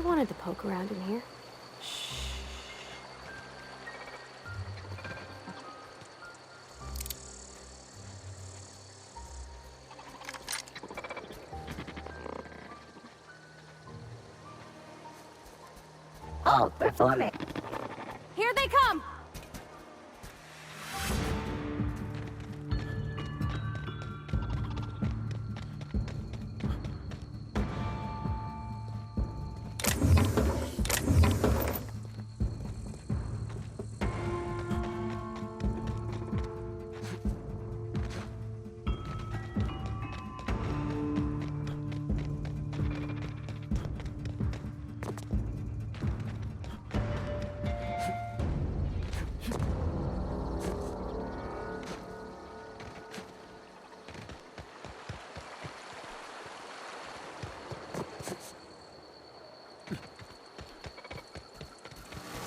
wanted to poke around in here. All performing. Here they come!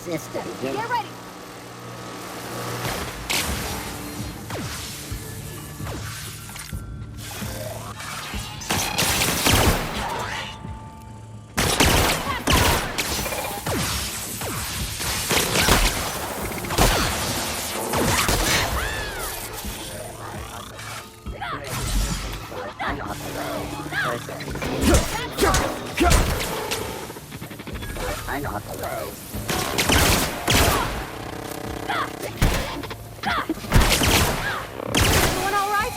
System. Get ready! I'm not alone. Everyone all right?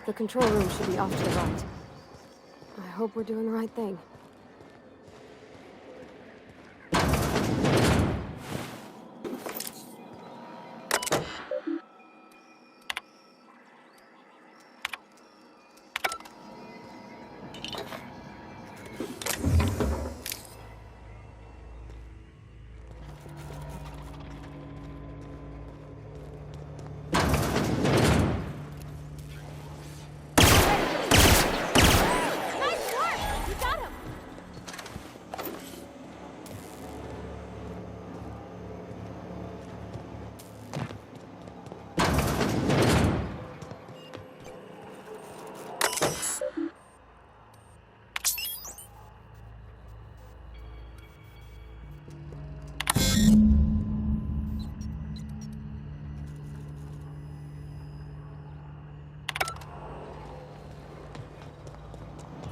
The control room should be off to the right. I hope we're doing the right thing.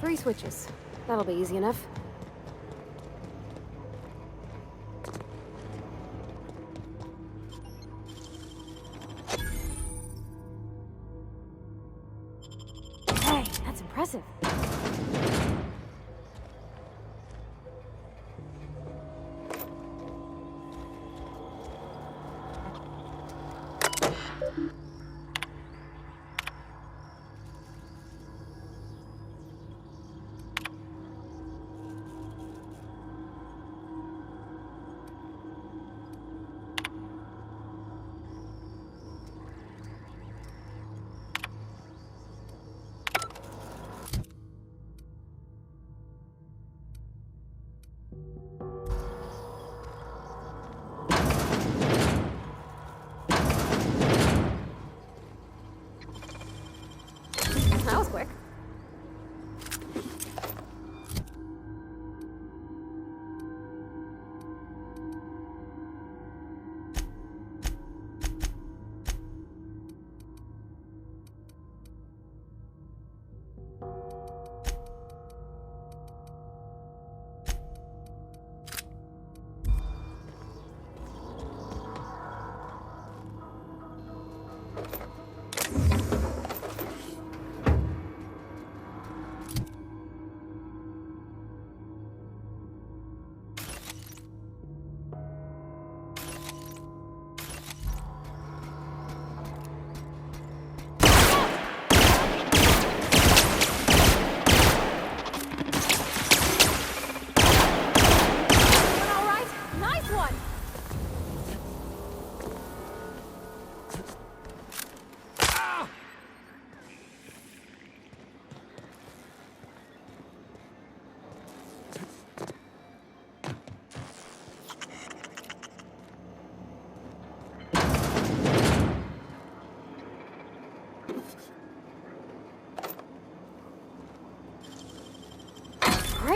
Three switches. That'll be easy enough. Hey, that's impressive.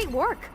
Great work.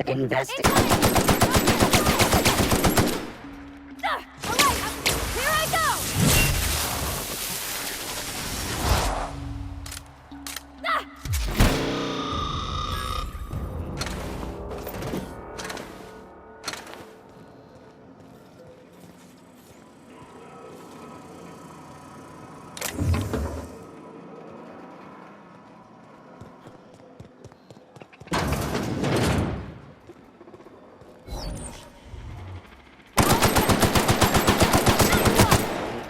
Investigate. All right, here I go.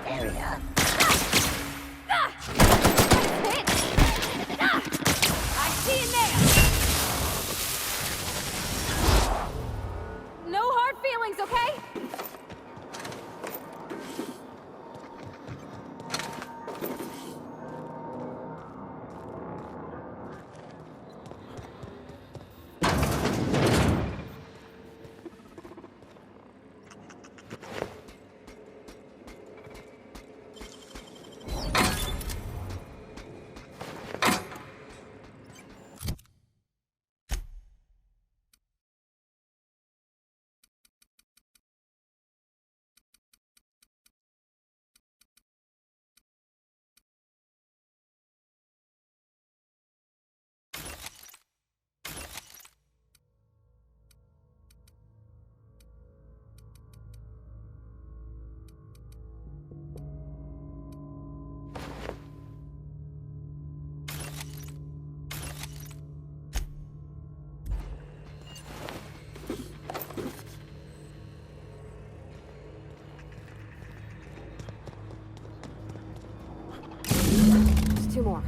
Area. Hit. I see in there. No hard feelings, okay? Just 2 more.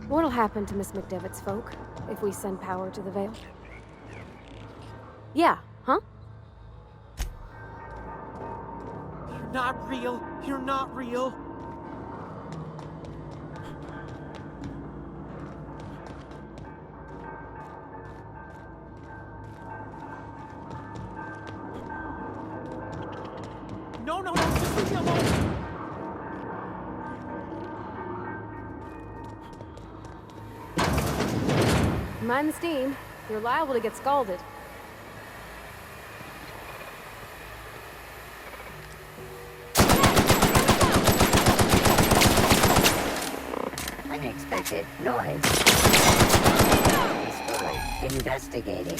What'll happen to Miss McDevitt's folk if we send power to the Vale? Yeah, huh? You're not real. You're not real. No, no, no, just leave me alone. Mind the steam. You're liable to get scalded. Unexpected noise. Destroyed. Investigating.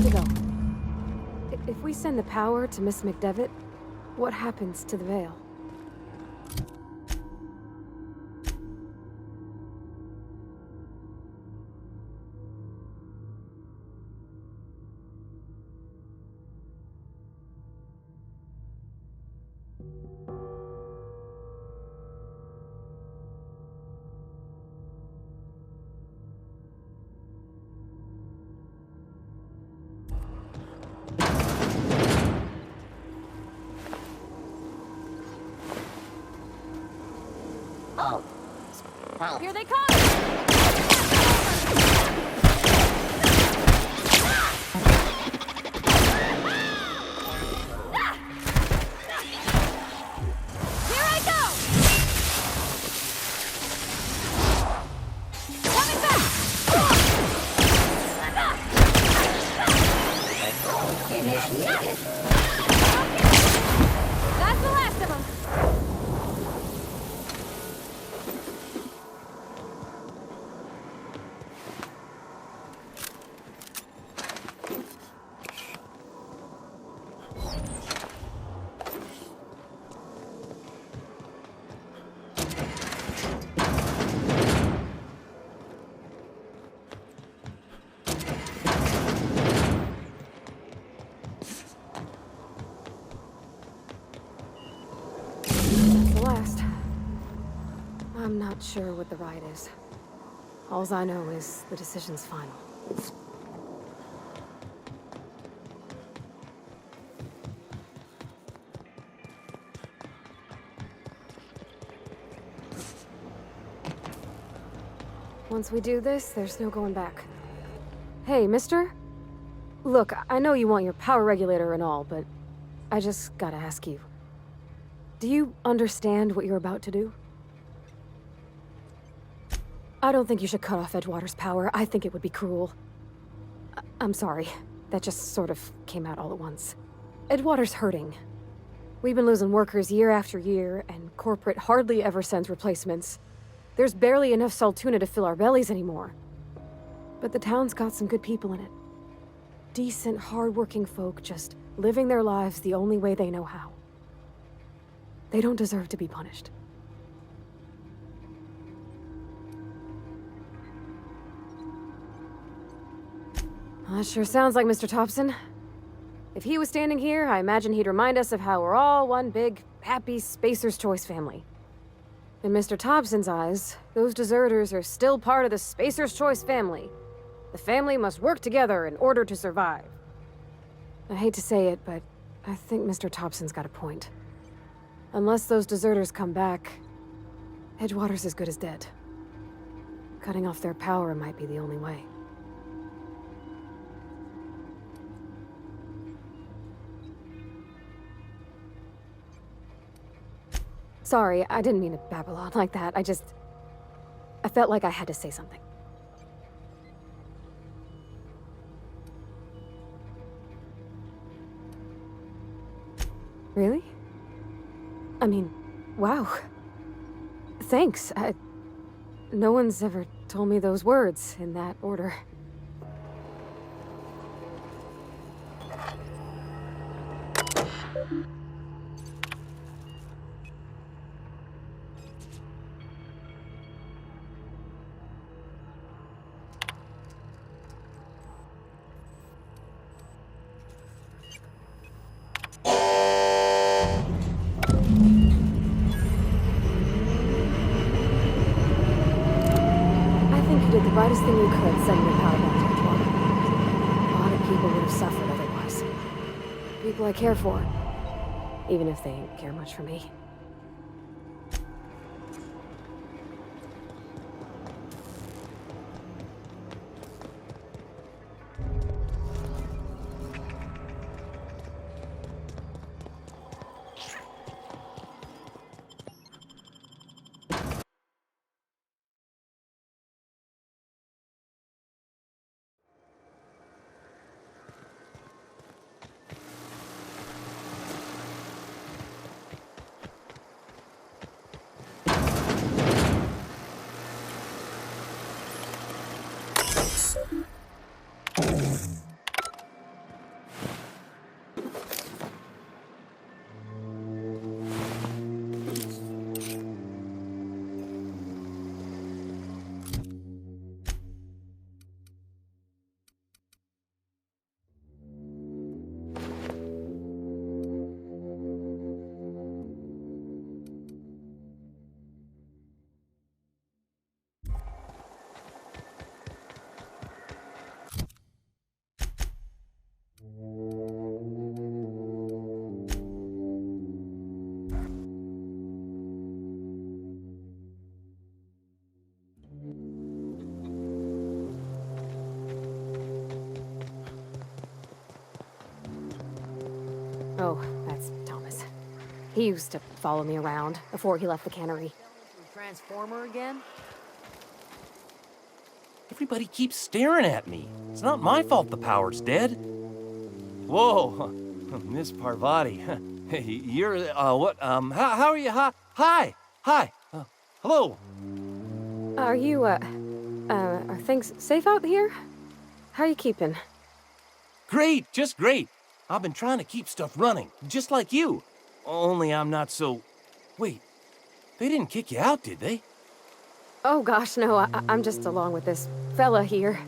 Good to go. If we send the power to Miss McDevitt, what happens to the veil? Oh. Help. Here they come! Here I go! Coming back! Initiated. That's the last of them! I'm not sure what the right is. Alls I know is the decision's final. Once we do this, there's no going back. Hey, mister? Look, I know you want your power regulator and all, but I just gotta ask you. Do you understand what you're about to do? I don't think you should cut off Edgewater's power. I think it would be cruel. I'm sorry. That just sort of came out all at once. Edgewater's hurting. We've been losing workers year after year, and corporate hardly ever sends replacements. There's barely enough Saltuna to fill our bellies anymore. But the town's got some good people in it. Decent, hard-working folk just living their lives the only way they know how. They don't deserve to be punished. That sure sounds like Mr. Thompson. If he was standing here, I imagine he'd remind us of how we're all one big, happy Spacer's Choice family. In Mr. Thompson's eyes, those deserters are still part of the Spacer's Choice family. The family must work together in order to survive. I hate to say it, but I think Mr. Thompson's got a point. Unless those deserters come back, Edgewater's as good as dead. Cutting off their power might be the only way. Sorry, I didn't mean to babble on like that. I felt like I had to say something. Really? I mean, wow. Thanks. No one's ever told me those words in that order. The brightest thing you could, sending your power back to Edgewater. A lot of people would have suffered otherwise. People I care for, even if they don't care much for me. Oh, that's Thomas. He used to follow me around before he left the cannery. Transformer again? Everybody keeps staring at me. It's not my fault the power's dead. Whoa, Miss Parvati. Hey, you're, what, how are you? Hi, hello. Are you, are things safe out here? How are you keeping? Great, just great. I've been trying to keep stuff running, just like you. Only I'm not so... Wait, they didn't kick you out, did they? Oh gosh, no, I'm just along with this fella here.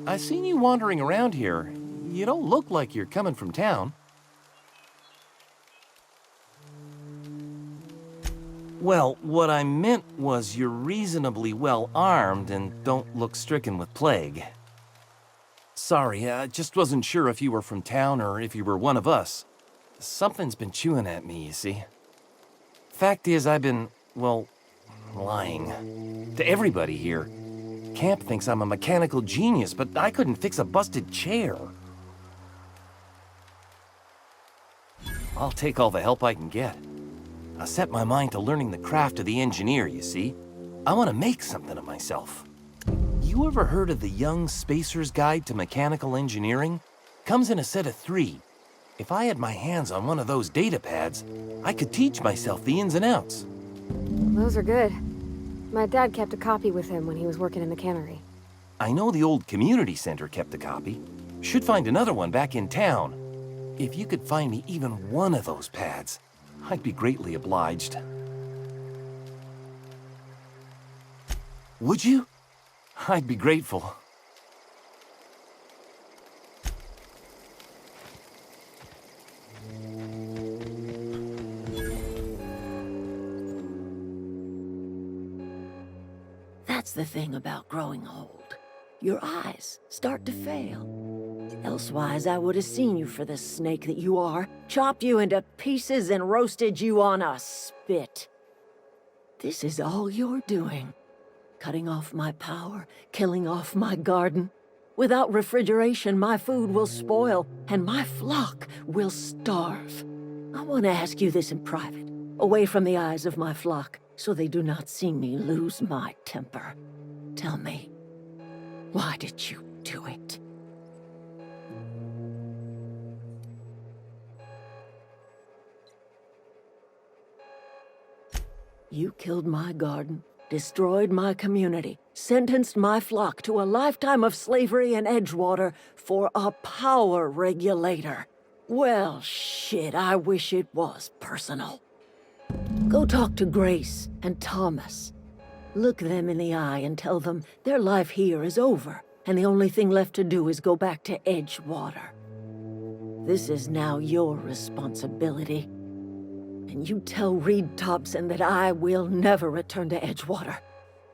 I seen you wandering around here. You don't look like you're coming from town. Well, what I meant was you're reasonably well armed and don't look stricken with plague. Sorry, I just wasn't sure if you were from town or if you were one of us. Something's been chewing at me, you see. Fact is, I've been, well, lying. To everybody here. Camp thinks I'm a mechanical genius, but I couldn't fix a busted chair. I'll take all the help I can get. I set my mind to learning the craft of the engineer, you see. I want to make something of myself. You ever heard of the Young Spacer's Guide to Mechanical Engineering? Comes in a set of 3. If I had my hands on one of those data pads, I could teach myself the ins and outs. Those are good. My dad kept a copy with him when he was working in the cannery. I know the old community center kept a copy. Should find another one back in town. If you could find me even one of those pads, I'd be greatly obliged. Would you? I'd be grateful. That's the thing about growing old. Your eyes start to fail. Elsewise, I would have seen you for the snake that you are, chopped you into pieces and roasted you on a spit. This is all you're doing. Cutting off my power, killing off my garden. Without refrigeration, my food will spoil, and my flock will starve. I want to ask you this in private, away from the eyes of my flock, so they do not see me lose my temper. Tell me, why did you do it? You killed my garden, destroyed my community, sentenced my flock to a lifetime of slavery in Edgewater for a power regulator. Well, shit, I wish it was personal. Go talk to Grace and Thomas. Look them in the eye and tell them their life here is over, and the only thing left to do is go back to Edgewater. This is now your responsibility. And you tell Reed Thompson that I will never return to Edgewater.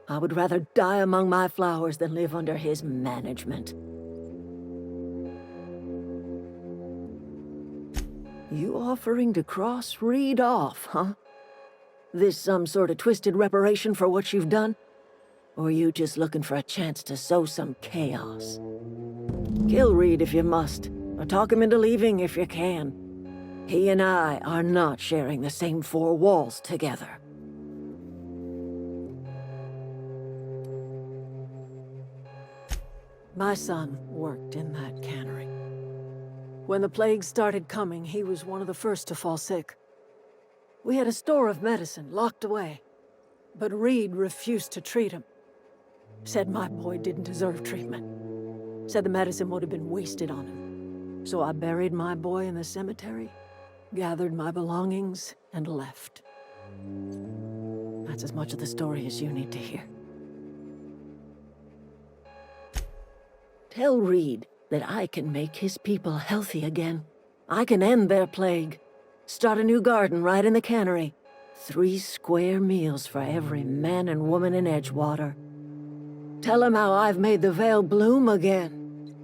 I would rather die among my flowers than live under his management. You offering to cross Reed off, huh? This some sort of twisted reparation for what you've done? Or you just looking for a chance to sow some chaos? Kill Reed if you must, or talk him into leaving if you can. He and I are not sharing the same 4 walls together. My son worked in that cannery. When the plague started coming, he was one of the first to fall sick. We had a store of medicine locked away, but Reed refused to treat him. Said my boy didn't deserve treatment. Said the medicine would have been wasted on him. So I buried my boy in the cemetery, gathered my belongings, and left. That's as much of the story as you need to hear. Tell Reed that I can make his people healthy again. I can end their plague. Start a new garden right in the cannery. 3 square meals for every man and woman in Edgewater. Tell him how I've made the Vale bloom again.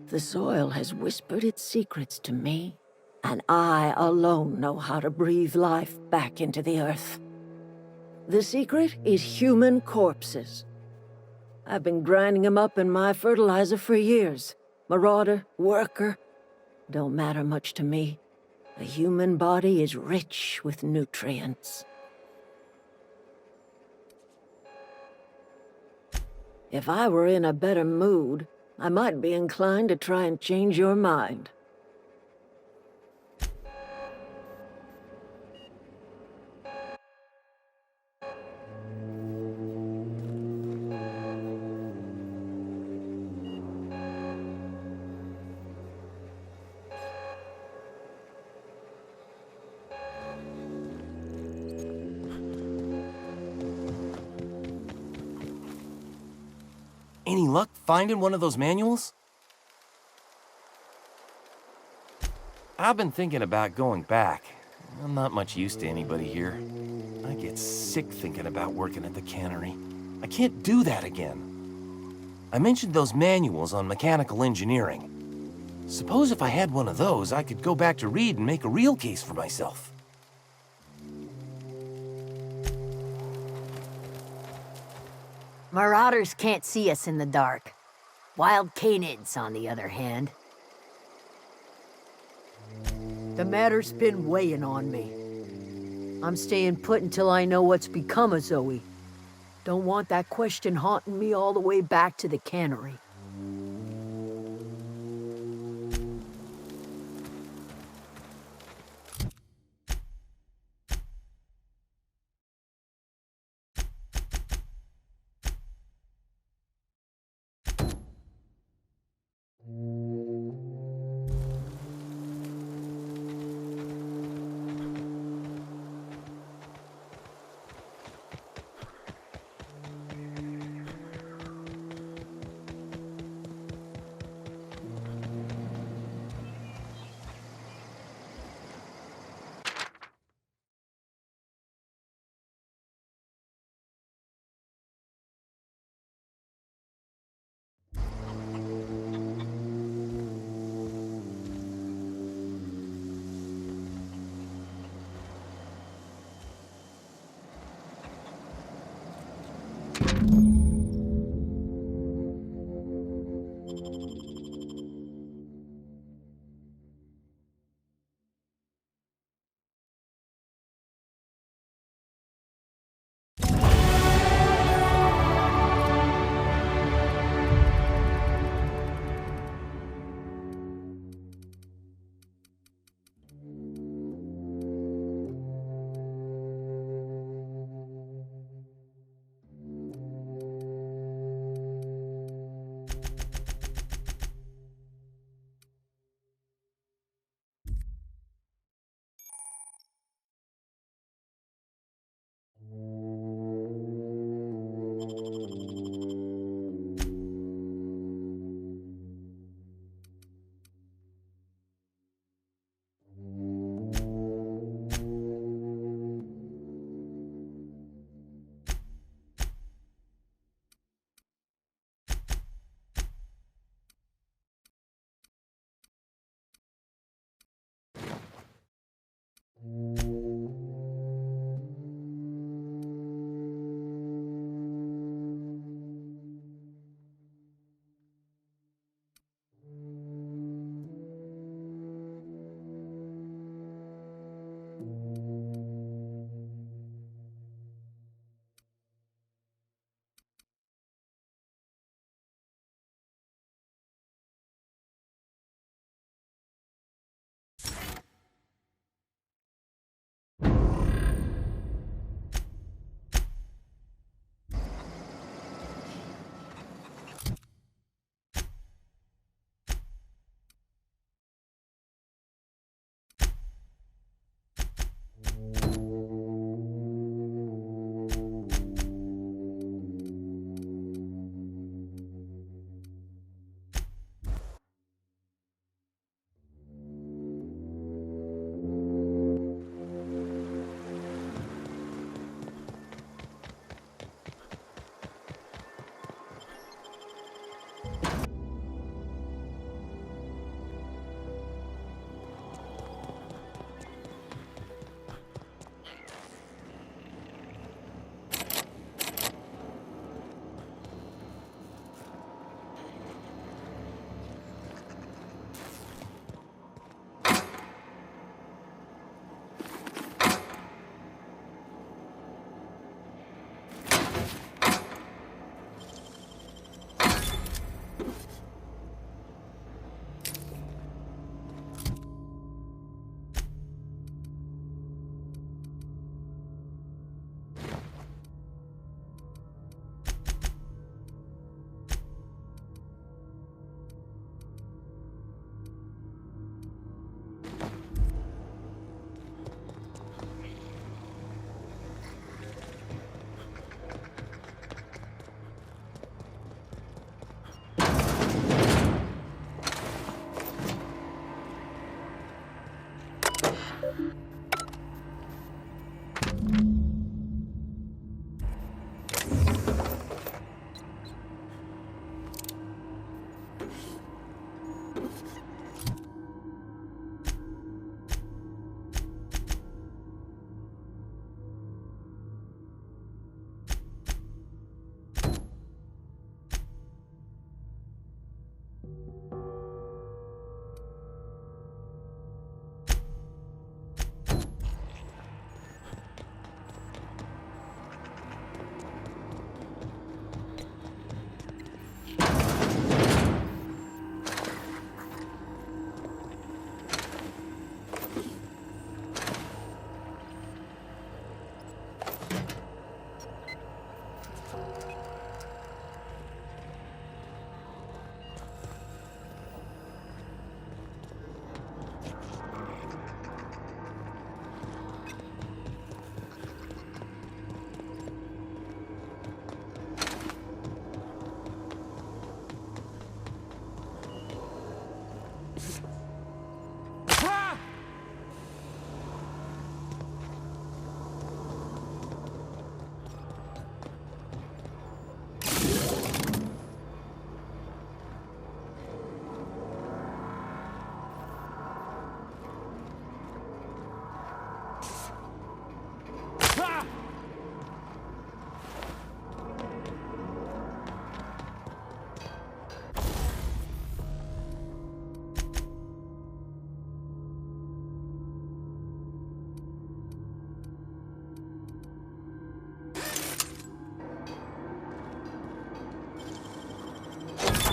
The soil has whispered its secrets to me, and I alone know how to breathe life back into the earth. The secret is human corpses. I've been grinding them up in my fertilizer for years. Marauder, worker, don't matter much to me. The human body is rich with nutrients. If I were in a better mood, I might be inclined to try and change your mind. Any luck finding one of those manuals? I've been thinking about going back. I'm not much use to anybody here. I get sick thinking about working at the cannery. I can't do that again. I mentioned those manuals on mechanical engineering. Suppose if I had one of those, I could go back to Reed and make a real case for myself. Marauders can't see us in the dark. Wild canids, on the other hand. The matter's been weighing on me. I'm staying put until I know what's become of Zoe. Don't want that question haunting me all the way back to the cannery.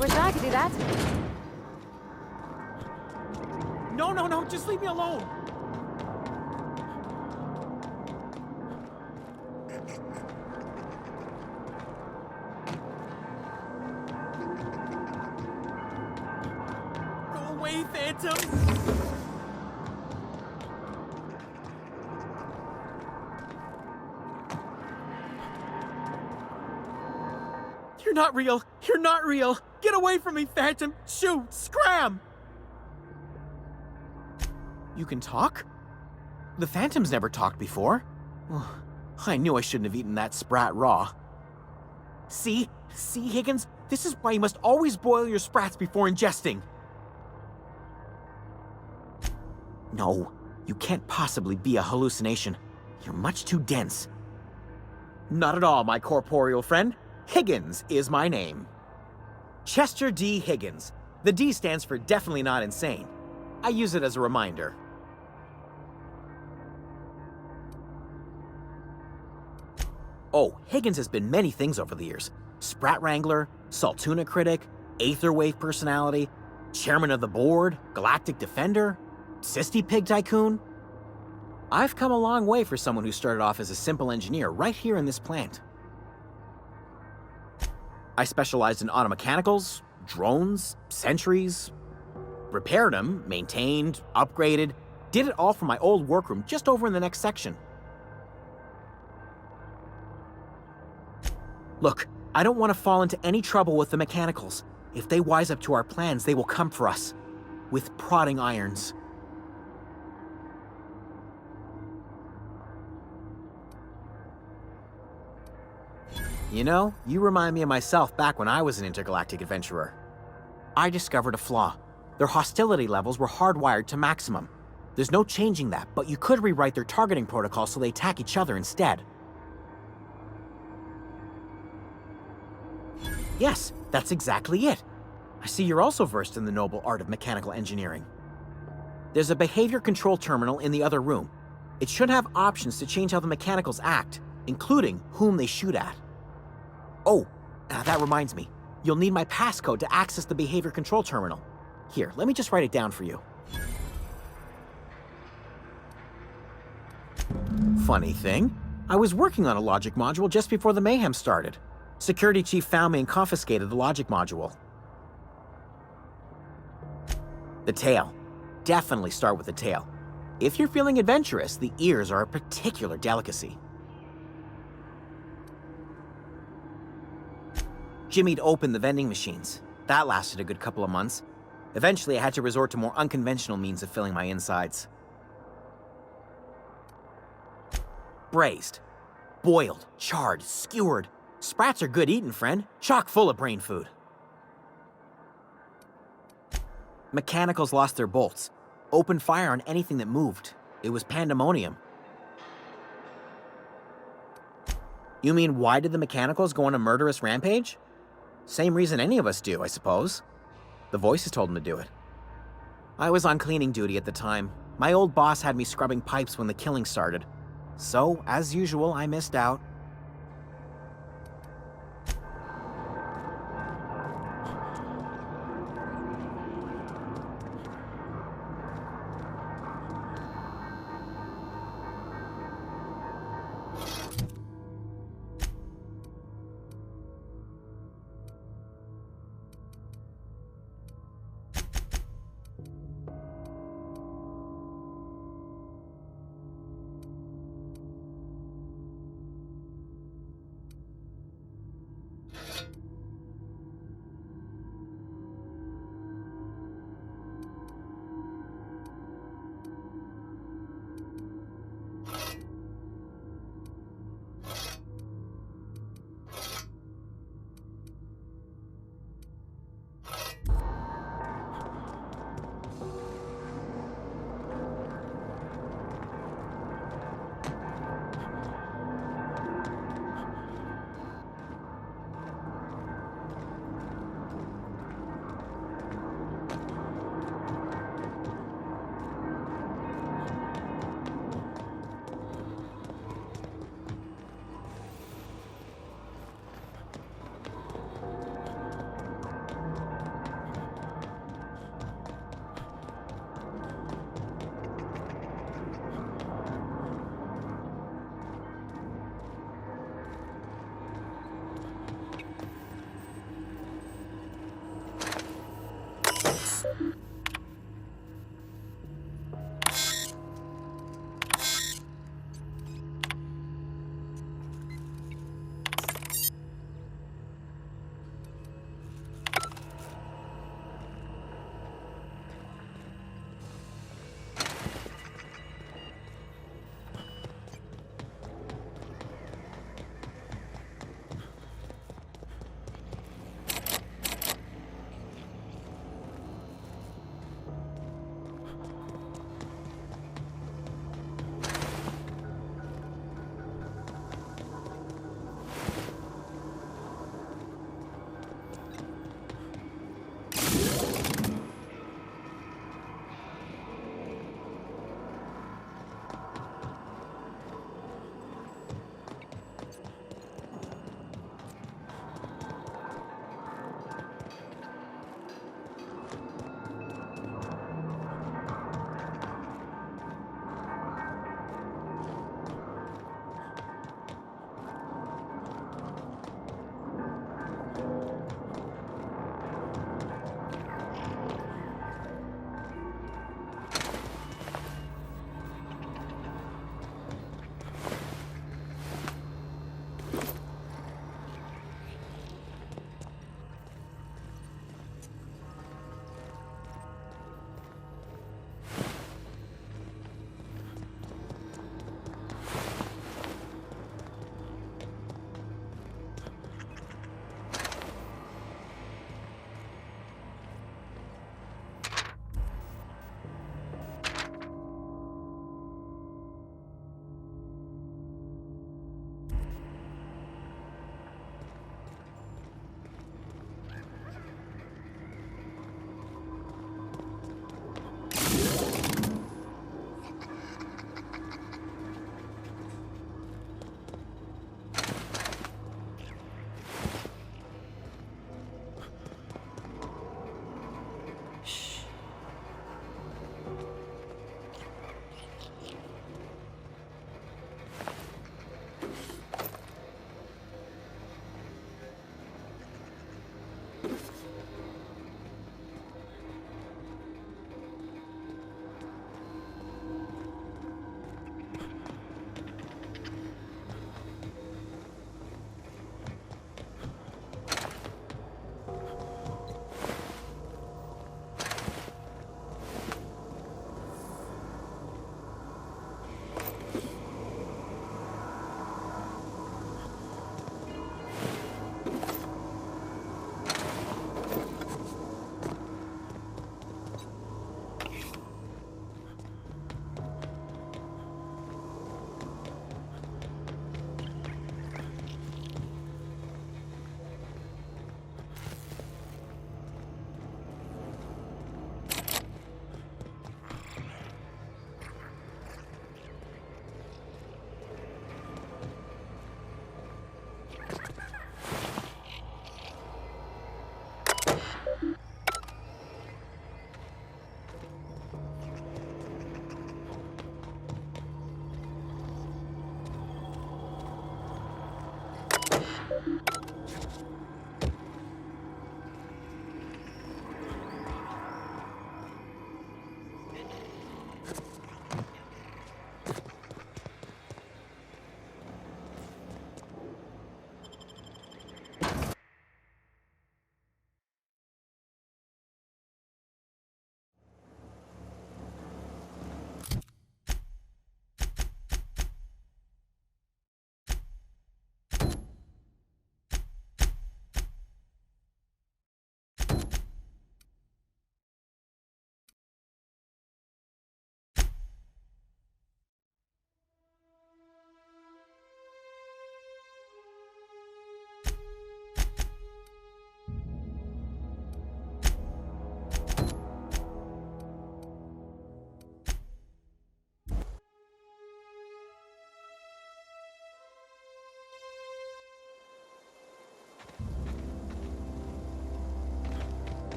Wish I could do that. No, no, no, just leave me alone. Go away, Phantom. You're not real. You're not real. Get away from me, Phantom. Shoot, scram. You can talk? The Phantom's never talked before. I knew I shouldn't have eaten that sprat raw. See, Higgins? This is why you must always boil your sprats before ingesting. No, you can't possibly be a hallucination. You're much too dense. Not at all, my corporeal friend. Higgins is my name. Chester D. Higgins. The D stands for definitely not insane. I use it as a reminder. Oh, Higgins has been many things over the years. Sprat Wrangler, Saltuna Critic, Aetherwave Personality, Chairman of the Board, Galactic Defender, Sisty Pig Tycoon. I've come a long way for someone who started off as a simple engineer right here in this plant. I specialized in automechanicals, drones, sentries, repaired them, maintained, upgraded, did it all from my old workroom just over in the next section. Look, I don't want to fall into any trouble with the mechanicals. If they wise up to our plans, they will come for us. With prodding irons. You know, you remind me of myself back when I was an intergalactic adventurer. I discovered a flaw. Their hostility levels were hardwired to maximum. There's no changing that, but you could rewrite their targeting protocol so they attack each other instead. Yes, that's exactly it. I see you're also versed in the noble art of mechanical engineering. There's a behavior control terminal in the other room. It should have options to change how the mechanicals act, including whom they shoot at. Oh, that reminds me. You'll need my passcode to access the behavior control terminal. Here, let me just write it down for you. Funny thing, I was working on a logic module just before the mayhem started. Security chief found me and confiscated the logic module. The tail. Definitely start with the tail. If you're feeling adventurous, the ears are a particular delicacy. Jimmy'd opened the vending machines. That lasted a good couple of months. Eventually, I had to resort to more unconventional means of filling my insides. Braised. Boiled, charred, skewered. Sprats are good eating, friend. Chock full of brain food. Mechanicals lost their bolts. Opened fire on anything that moved. It was pandemonium. You mean, why did the Mechanicals go on a murderous rampage? Same reason any of us do, I suppose. The voices told them to do it. I was on cleaning duty at the time. My old boss had me scrubbing pipes when the killing started. So, as usual, I missed out.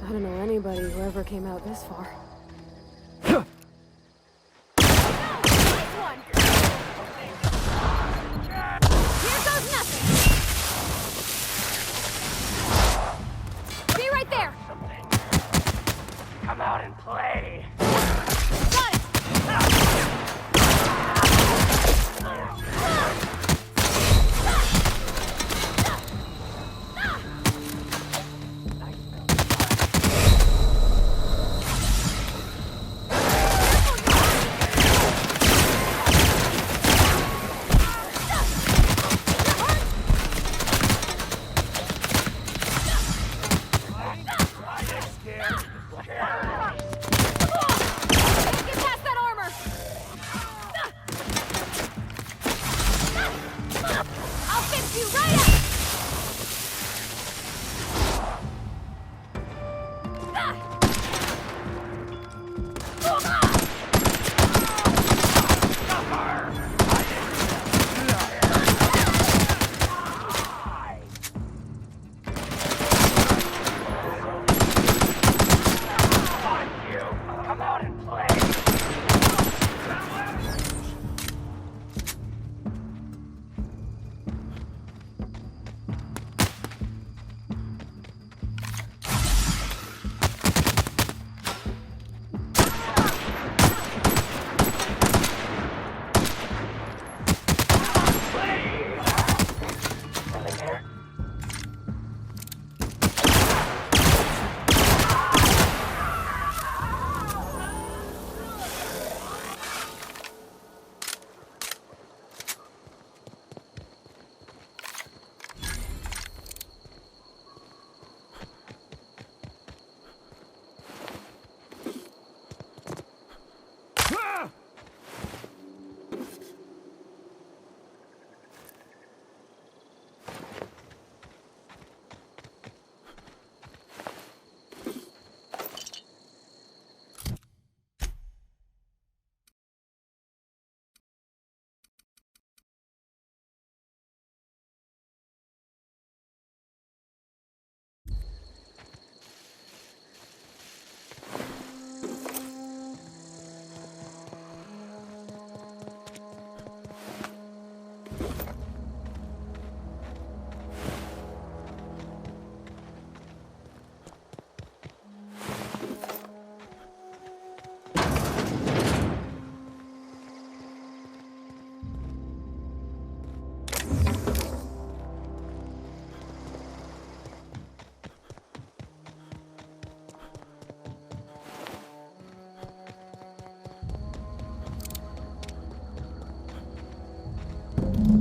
I don't know anybody who ever came out this far. Come out and play.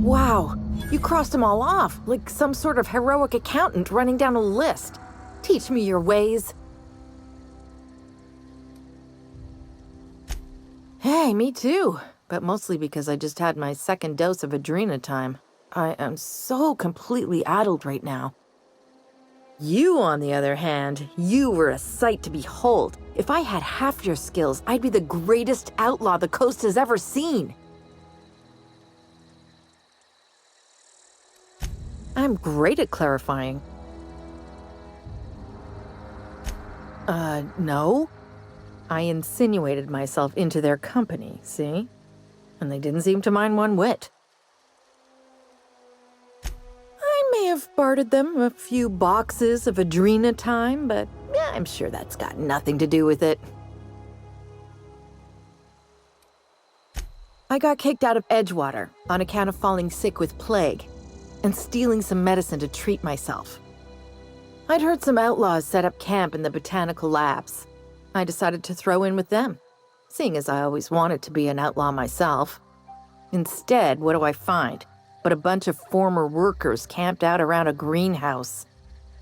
Wow, you crossed them all off, like some sort of heroic accountant running down a list. Teach me your ways. Hey, me too. But mostly because I just had my second dose of adrenatime. I am so completely addled right now. You, on the other hand, you were a sight to behold. If I had half your skills, I'd be the greatest outlaw the coast has ever seen. I'm great at clarifying. No. I insinuated myself into their company, see? And they didn't seem to mind one whit. I may have bartered them a few boxes of adrenatime, but yeah, I'm sure that's got nothing to do with it. I got kicked out of Edgewater on account of falling sick with plague and stealing some medicine to treat myself. I'd heard some outlaws set up camp in the botanical labs. I decided to throw in with them, seeing as I always wanted to be an outlaw myself. Instead, what do I find but a bunch of former workers camped out around a greenhouse?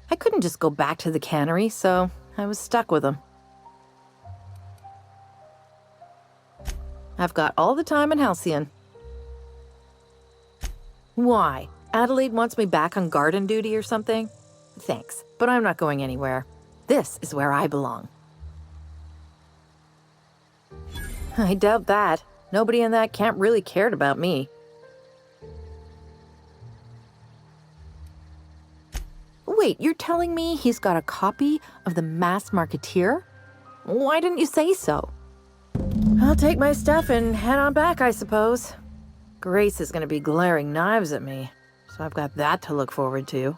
I couldn't just go back to the cannery, so I was stuck with them. I've got all the time in Halcyon. Why? Adelaide wants me back on garden duty or something? Thanks, but I'm not going anywhere. This is where I belong. I doubt that. Nobody in that camp really cared about me. Wait, you're telling me he's got a copy of the Mass Marketeer? Why didn't you say so? I'll take my stuff and head on back, I suppose. Grace is going to be glaring knives at me, so I've got that to look forward to.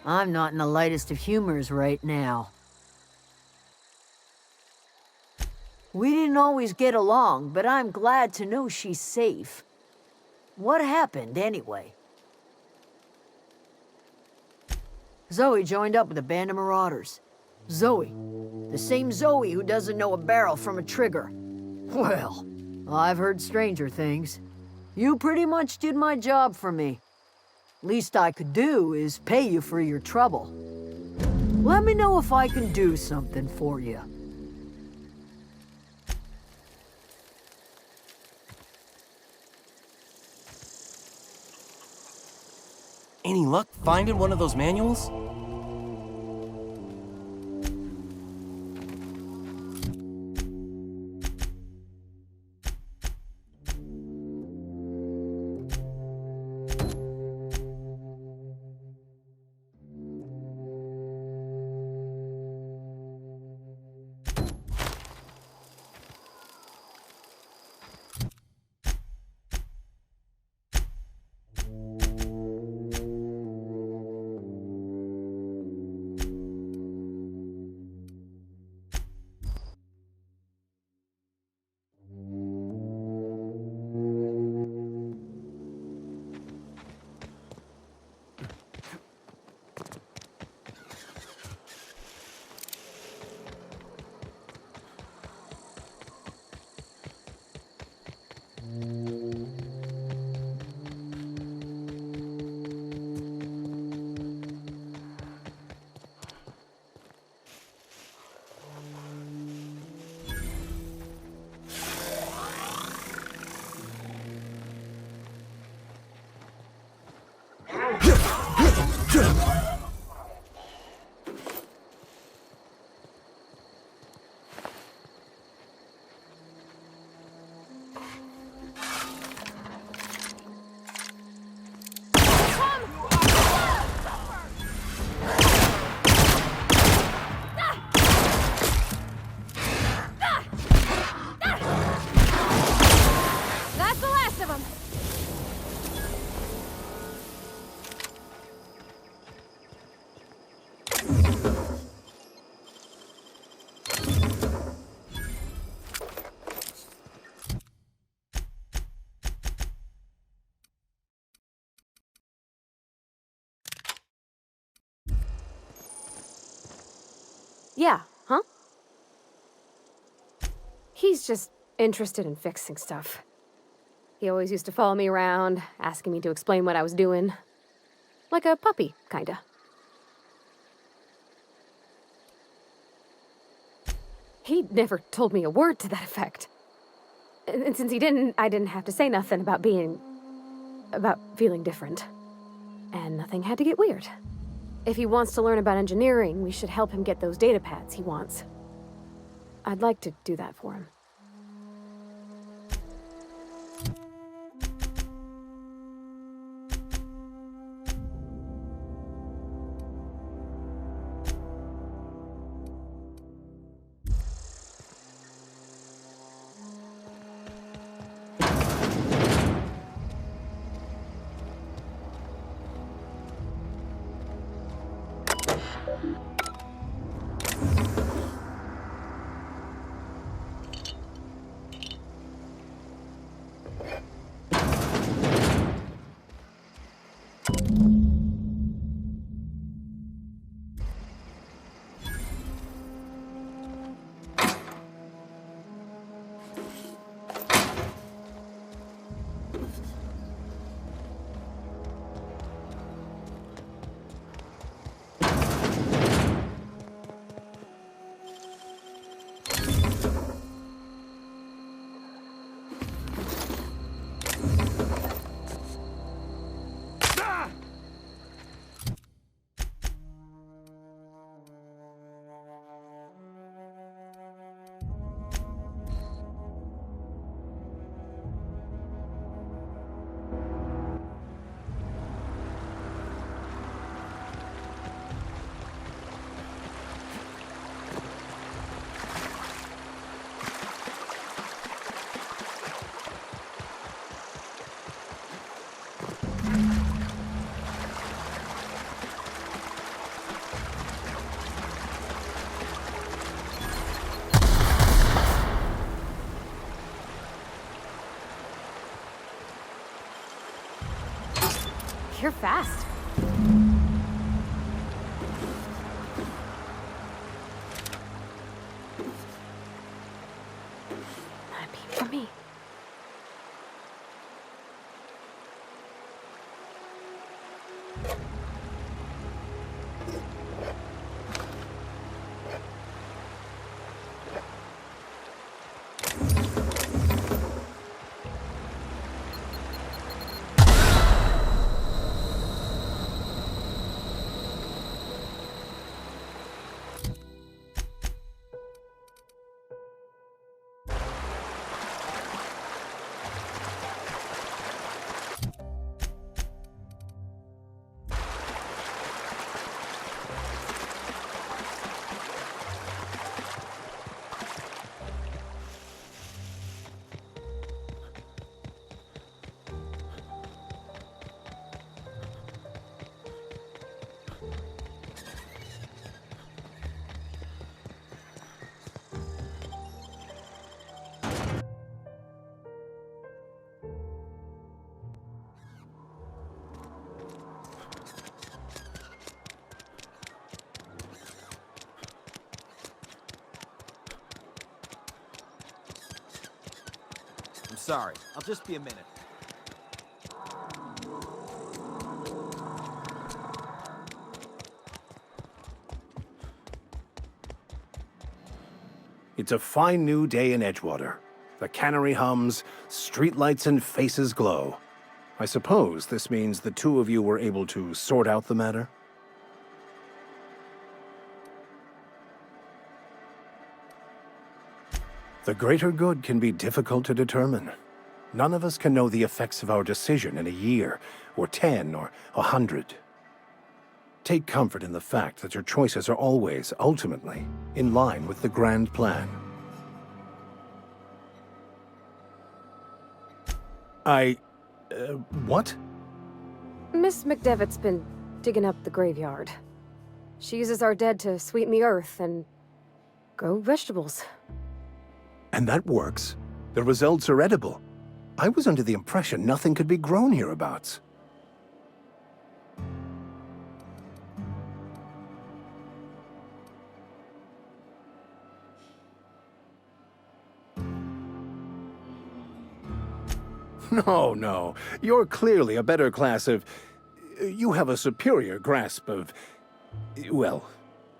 I'm not in the lightest of humors right now. We didn't always get along, but I'm glad to know she's safe. What happened, anyway? Zoe joined up with a band of marauders. Zoe. The same Zoe who doesn't know a barrel from a trigger. Well, I've heard stranger things. You pretty much did my job for me. Least I could do is pay you for your trouble. Let me know if I can do something for you. Any luck finding one of those manuals? Yeah, huh? He's just interested in fixing stuff. He always used to follow me around, asking me to explain what I was doing. Like a puppy, kinda. He never told me a word to that effect. And since he didn't, I didn't have to say nothing about feeling different. And nothing had to get weird. If he wants to learn about engineering, we should help him get those data pads he wants. I'd like to do that for him. You're fast. Not a peep from me. I'm sorry. I'll just be a minute. It's a fine new day in Edgewater. The cannery hums, streetlights and faces glow. I suppose this means the two of you were able to sort out the matter? The greater good can be difficult to determine. None of us can know the effects of our decision in a year, or 10, or 100. Take comfort in the fact that your choices are always, ultimately, in line with the grand plan. What? Miss McDevitt's been digging up the graveyard. She uses our dead to sweeten the earth and grow vegetables. And that works. The results are edible. I was under the impression nothing could be grown hereabouts. No, no. You're clearly a better class of... You have a superior grasp of... Well,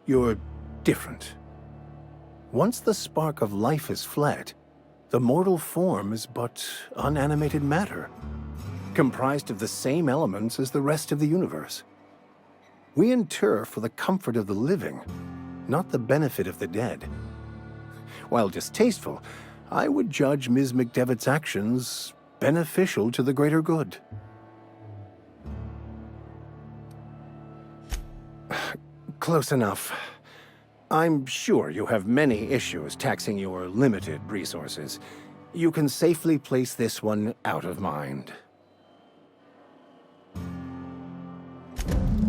you're different. Once the spark of life is fled, the mortal form is but unanimated matter, comprised of the same elements as the rest of the universe. We inter for the comfort of the living, not the benefit of the dead. While distasteful, I would judge Ms. McDevitt's actions beneficial to the greater good. Close enough. I'm sure you have many issues taxing your limited resources. You can safely place this one out of mind.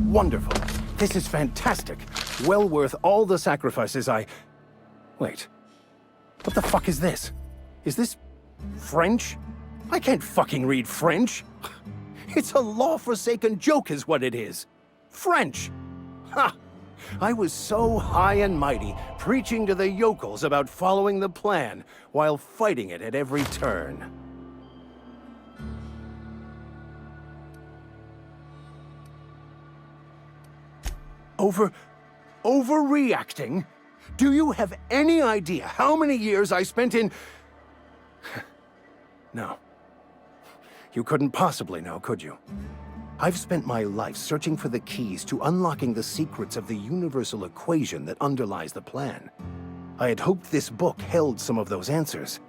Wonderful. This is fantastic. Well worth all the sacrifices I... Wait. What the fuck is this? Is this... French? I can't fucking read French. It's a law-forsaken joke is what it is. French! Ha! I was so high and mighty, preaching to the yokels about following the plan, while fighting it at every turn. Overreacting? Do you have any idea how many years I spent in... No. You couldn't possibly know, could you? I've spent my life searching for the keys to unlocking the secrets of the universal equation that underlies the plan. I had hoped this book held some of those answers.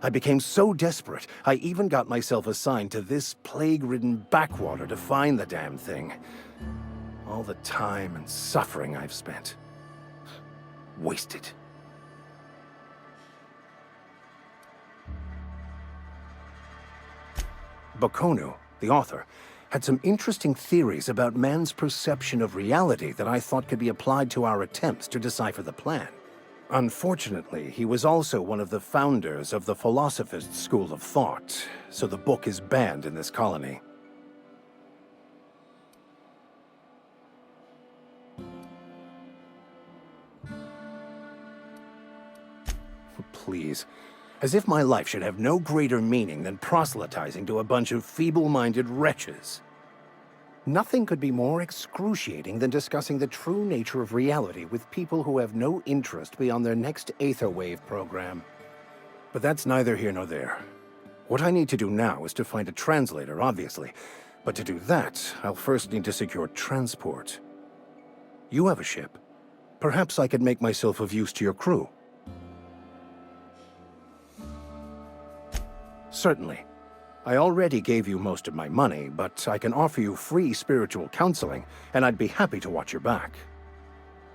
I became so desperate, I even got myself assigned to this plague-ridden backwater to find the damn thing. All the time and suffering I've spent. Wasted. Bakonu, the author, had some interesting theories about man's perception of reality that I thought could be applied to our attempts to decipher the plan. Unfortunately, he was also one of the founders of the Philosophist school of thought, so the book is banned in this colony. Please. As if my life should have no greater meaning than proselytizing to a bunch of feeble-minded wretches. Nothing could be more excruciating than discussing the true nature of reality with people who have no interest beyond their next Aetherwave program. But that's neither here nor there. What I need to do now is to find a translator, obviously. But to do that, I'll first need to secure transport. You have a ship. Perhaps I could make myself of use to your crew. Certainly. I already gave you most of my money, but I can offer you free spiritual counseling, and I'd be happy to watch your back.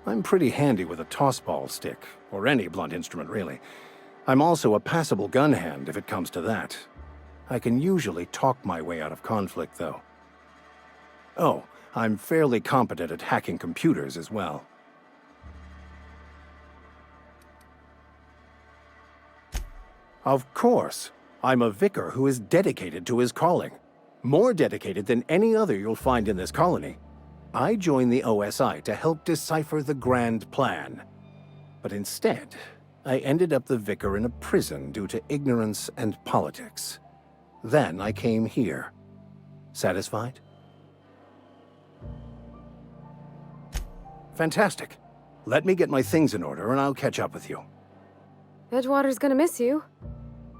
I'm pretty handy with a tossball stick, or any blunt instrument, really. I'm also a passable gun hand, if it comes to that. I can usually talk my way out of conflict, though. Oh, I'm fairly competent at hacking computers as well. Of course. I'm a vicar who is dedicated to his calling. More dedicated than any other you'll find in this colony. I joined the OSI to help decipher the grand plan. But instead, I ended up the vicar in a prison due to ignorance and politics. Then I came here. Satisfied? Fantastic. Let me get my things in order and I'll catch up with you. Edgewater's gonna miss you.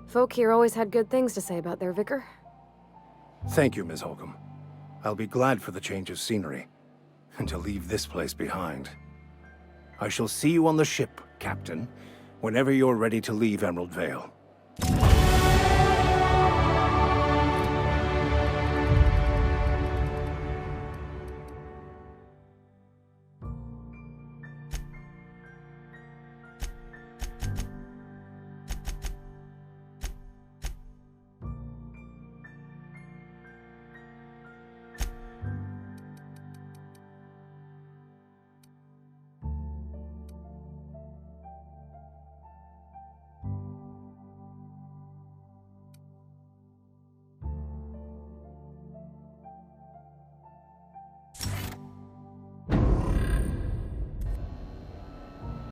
Folk here always had good things to say about their vicar. Thank you, Ms. Holcomb. I'll be glad for the change of scenery, and to leave this place behind. I shall see you on the ship, Captain, whenever you're ready to leave Emerald Vale.